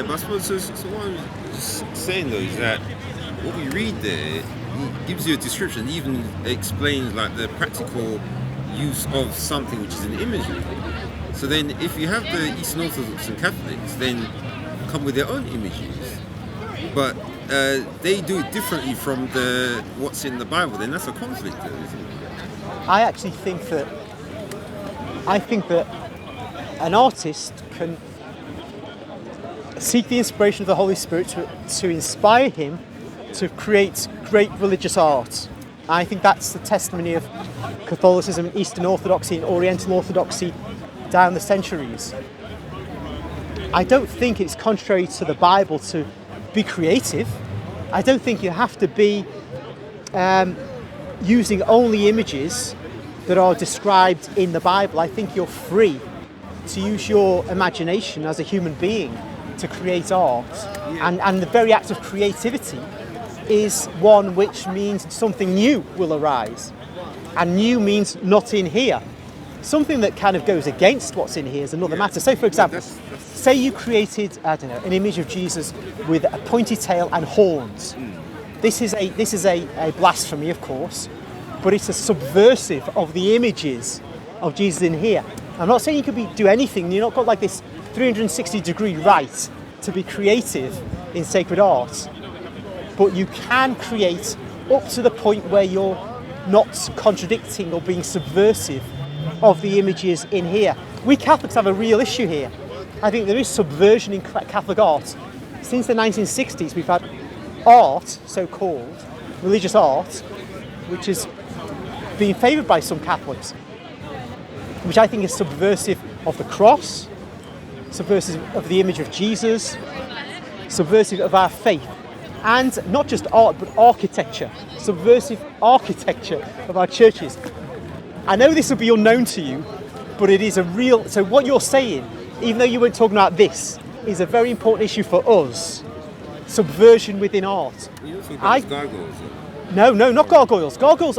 Yeah, but I suppose so what I'm just saying though is that what we read there gives you a description, even explains like the practical use of something which is an imagery. So then, if you have the Eastern Orthodox and Catholics, then come with their own images, but they do it differently from what's in the Bible. Then that's a conflict, though, isn't it? I actually think that an artist can seek the inspiration of the Holy Spirit to inspire him to create great religious art. I think that's the testimony of Catholicism, Eastern Orthodoxy and Oriental Orthodoxy down the centuries. I don't think it's contrary to the Bible to be creative. I don't think you have to be using only images that are described in the Bible. I think you're free to use your imagination as a human being to create art. Yeah. And the very act of creativity is one which means something new will arise. And new means not in here. Something that kind of goes against what's in here is another matter. So, for example, say you created, I don't know, an image of Jesus with a pointy tail and horns. This is a blasphemy, of course, but it's a subversive of the images of Jesus in here. I'm not saying you could do anything. You've not got like this 360-degree right to be creative in sacred art, but you can create up to the point where you're not contradicting or being subversive of the images in here. We Catholics have a real issue here. I think there is subversion in Catholic art. Since the 1960s, we've had art, so-called religious art, which is being favoured by some Catholics, which I think is subversive of the cross, subversive of the image of Jesus, subversive of our faith. And not just art, but architecture, subversive architecture of our churches. I know this will be unknown to you, but it is a real... So what you're saying, even though you weren't talking about this, is a very important issue for us. Subversion within art. You don't think that's gargoyles? No, not gargoyles. Gargoyles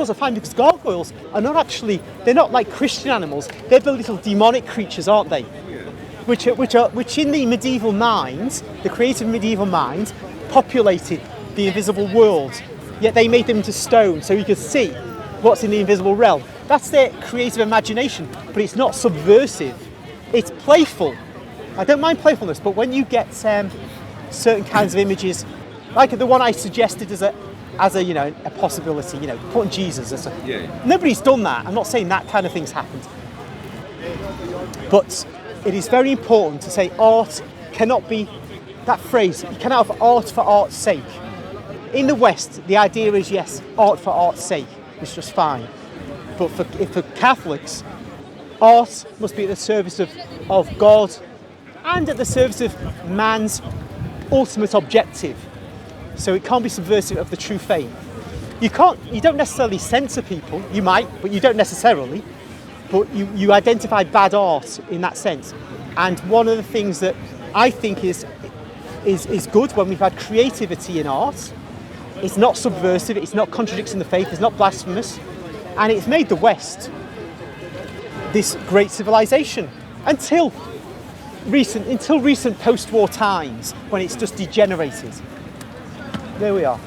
are fine because gargoyles are not actually... They're not like Christian animals. They're the little demonic creatures, aren't they? Yeah. Which in the medieval mind, the creative medieval mind, populated the invisible world. Yet they made them into stone so you could see what's in the invisible realm. That's their creative imagination, but it's not subversive. It's playful. I don't mind playfulness, but when you get certain kinds of images, like the one I suggested as a possibility, putting Jesus as Nobody's done that. I'm not saying that kind of thing's happened. But it is very important to say art cannot be, that phrase, you cannot have art for art's sake. In the West, the idea is, yes, art for art's sake, it's just fine. But for Catholics, art must be at the service of God and at the service of man's ultimate objective. So it can't be subversive of the true faith. You don't necessarily censor people, you might, but you don't necessarily. But you identify bad art in that sense. And one of the things that I think is good when we've had creativity in art, it's not subversive, it's not contradicting the faith, it's not blasphemous, and it's made the West this great civilization until recent post-war times when it's just degenerated. There we are.